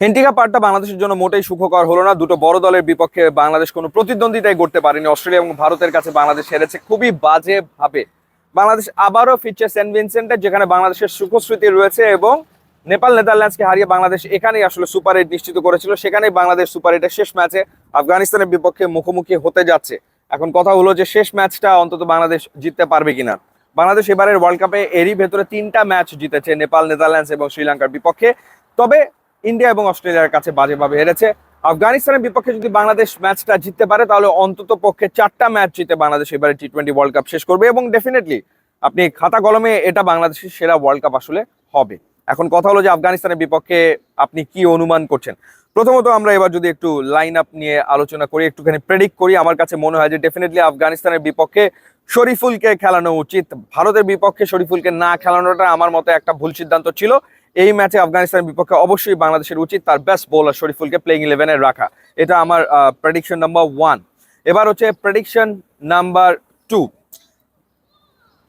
Antigua পার্টটা বাংলাদেশের জন্য মোটেই সুখকর হলো না। দুটো বড় দলের বিপক্ষে বাংলাদেশ কোনো প্রতিদ্বন্দ্বিতাই করতে পারেনি। অস্ট্রেলিয়া এবং ভারতের কাছে বাংলাদেশ হেরেছে খুবই বাজে ভাবে। বাংলাদেশ আবারও ফিরছে সেন্ট ভিনসেন্টে, যেখানে বাংলাদেশের সুখস্মৃতি রয়েছে, এবং নেপাল নেদারল্যান্ডসকে হারিয়ে বাংলাদেশ এখানেই আসলে সুপার এইট নিশ্চিত করেছিল। সেখানেই বাংলাদেশ সুপার এইটের শেষ ম্যাচে আফগানিস্তানের বিপক্ষে মুখোমুখি হতে যাচ্ছে। এখন কথা হলো যে শেষ ম্যাচটা অন্তত বাংলাদেশ জিততে পারবে কিনা। বাংলাদেশ এবারের ওয়ার্ল্ড কাপে এরই ভেতরে 3টা ম্যাচ জিতেছে, নেপাল, নেদারল্যান্ডস এবং শ্রীলঙ্কার বিপক্ষে। তবে ইন্ডিয়া এবং অস্ট্রেলিয়ার কাছে বাজেভাবে হেরেছে। আফগানিস্তানের বিপক্ষে যদি বাংলাদেশ ম্যাচটা জিততে পারে, তাহলে অন্তত পক্ষে 4টা ম্যাচ জিতে বাংলাদেশ এবারে টি-20 ওয়ার্ল্ড কাপ শেষ করবে, এবং ডেফিনেটলি আপনি খাতা কলমে এটা বাংলাদেশের সেরা ওয়ার্ল্ড কাপ আসলে হবে। এখন কথা হলো যে আফগানিস্তানের বিপক্ষে আপনি কি অনুমান করছেন। প্রথমত আমরা এবার যদি একটু লাইন আপ নিয়ে আলোচনা করি, একটুখানি প্রেডিক্ট করি, আমার কাছে মনে হয় যে ডেফিনেটলি আফগানিস্তানের বিপক্ষে শরীফুলকে খেলানো উচিত। ভারতের বিপক্ষে শরীফুলকে না খেলানোটা আমার মতে একটা ভুল সিদ্ধান্ত ছিল। এই ম্যাচে আফগানিস্তানের বিপক্ষে অবশ্যই বাংলাদেশের উচিত তার বেস্ট বোলার শরীফুলকে প্লেইং 11-এ রাখা। এটা আমার প্রেডিকশন নাম্বার 1। এবার হচ্ছে প্রেডিকশন নাম্বার 2।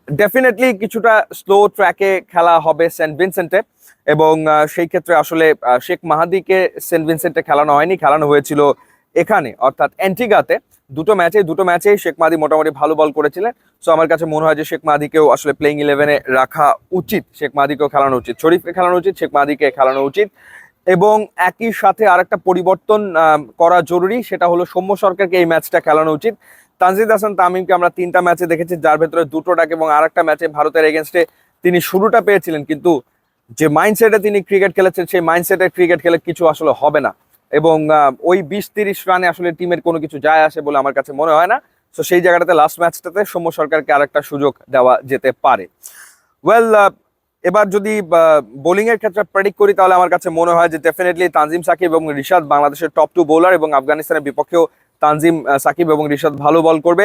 ডেফিনেটলি কিছুটা স্লো ট্র্যাকে খেলা হবে সেন্ট ভিনসেন্টে, এবং সেই ক্ষেত্রে আসলে শেখ মাহাদিকে সেন্ট ভিনসেন্টে খেলানো হয়নি, খেলানো হয়েছিল এখানে অর্থাৎ অ্যান্টিগাতে। দুটো ম্যাচেই শেখ মাহাদি মোটামুটি ভালো বল করেছিলেন। সো আমার কাছে মনে হয় যে শেখ মাহাদিকেও আসলে প্লেইং 11-এ রাখা উচিত, শেখ মাহাদিকেও খেলানো উচিত, শরীফকে খেলানো উচিত, শেখ মাহাদিকে খেলানো উচিত। এবং একই সাথে আরেকটা পরিবর্তন করা জরুরি, সেটা হলো সৌম্য সরকারকে এই ম্যাচটা খেলানো উচিত। তানজিদ হাসান তামিমকে আমরা 3টা ম্যাচে দেখেছি, যার ভেতরে 2টো ডাক এবং আরেকটা ম্যাচে ভারতের এগেনস্টে তিনি শুরুটা পেয়েছিলেন, কিন্তু যে মাইন্ডসেটে তিনি ক্রিকেট খেলেছেন সেই মাইন্ডসেটে ক্রিকেট খেলে কিছু আসলে হবে না, এবং ওই 20-30 রানে আসলে টিমের কোনো কিছু যায় আসে বলে আমার কাছে মনে হয় না। তো সেই জায়গাটাতে লাস্ট ম্যাচটাতে সৌম্য সরকারকে আরেকটা সুযোগ দেওয়া যেতে পারে। ওয়েল, এবার যদি বোলিং এর ক্ষেত্রে প্রেডিক্ট করি, তাহলে আমার কাছে মনে হয় যে ডেফিনেটলি তানজিম সাকিব এবং রিশাদ বাংলাদেশের টপ 2 বোলার, এবং আফগানিস্তানের বিপক্ষেও তানজিম সাকিব এবং রিশাদ ভালো বল করবে।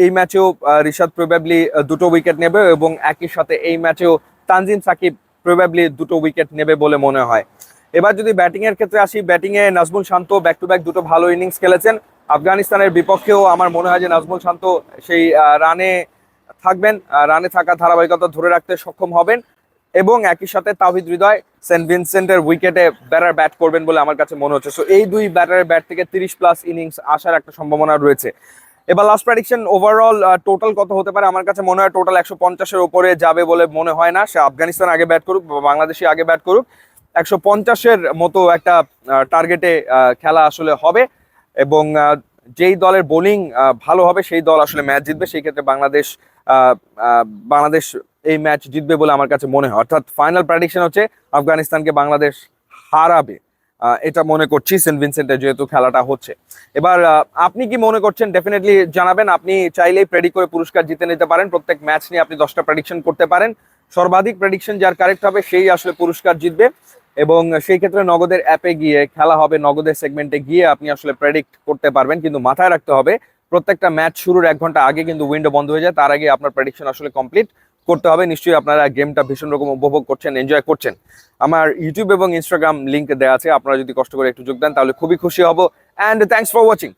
এই ম্যাচেও রিশাদ প্রবাবলি 2টো উইকেট নেবে, এবং একই সাথে এই ম্যাচেও তানজিম সাকিব প্রবাবলি 2টো উইকেট নেবে বলে মনে হয়। এবার যদি ব্যাটিং এর ক্ষেত্রে আসি, ব্যাটিং এ Najmul Shanto back to back 2টো ভালো ইনিংস খেলেছেন। আফগানিস্তানের বিপক্ষেও আমার মনে হয় যে নাজমুল শান্ত সেই রানে থাকবেন, রানে থাকা ধারাবাহিকতা ধরে রাখতে সক্ষম হবেন, এবং একই সাথে তাওহিদ হৃদয় সেন্ট ভিনসেন্টের উইকেটে ব্যাট করবেন বলে আমার কাছে মনে হচ্ছে। সো এই দুই ব্যাটারের ব্যাট থেকে 30+ ইনিংস আসার একটা সম্ভাবনা রয়েছে। এবার লাস্ট প্রেডিকশন, ওভারঅল টোটাল কত হতে পারে? আমার কাছে মনে হয় টোটাল 150-এর উপরে যাবে বলে মনে হয় না। সে আফগানিস্তান আগে ব্যাট করুক বা বাংলাদেশি আগে ব্যাট করুক, 150-এর মতো একটা টার্গেটে খেলা আসলে হবে, এবং যেই দলের বোলিং ভালো হবে সেই দল আসলে ম্যাচ জিতবে। সেই ক্ষেত্রে বাংলাদেশ এই ম্যাচ জিতবে বলে আমার কাছে মনে হয়। অর্থাৎ ফাইনাল প্রেডিকশন হচ্ছে আফগানিস্তানকে বাংলাদেশ হারাবে, এটা মনে করছি সেন্ট ভিনসেন্টে যেহেতু খেলাটা হচ্ছে। এবার আপনি কি মনে করছেন ডেফিনেটলি জানাবেন। আপনি চাইলেই প্রেডিক্ট করে পুরস্কার জিতে নিতে পারেন। প্রত্যেক ম্যাচ নিয়ে আপনি 10টা প্রেডিকশন করতে পারেন। সর্বাধিক প্রেডিকশন যার কারেক্ট হবে সেই আসলে পুরস্কার জিতবে, এবং সেই ক্ষেত্রে নগদের অ্যাপে গিয়ে খেলা হবে, নগদের সেগমেন্টে গিয়ে আপনি আসলে প্রেডিক্ট করতে পারবেন। কিন্তু মাথায় রাখতে হবে প্রত্যেকটা ম্যাচ শুরুর 1 ঘন্টা আগে কিন্তু উইন্ডো বন্ধ হয়ে যায়, তার আগে আপনার প্রেডিকশন আসলে কমপ্লিট করতে হবে। নিশ্চয়ই আপনারা গেমটা ভীষণ রকম উপভোগ করছেন, এনজয় করছেন। আমার ইউটিউব এবং ইনস্টাগ্রাম লিঙ্ক দেওয়া আছে, আপনারা যদি কষ্ট করে একটু যোগ দেন তাহলে খুবই খুশি হব। And thanks for watching.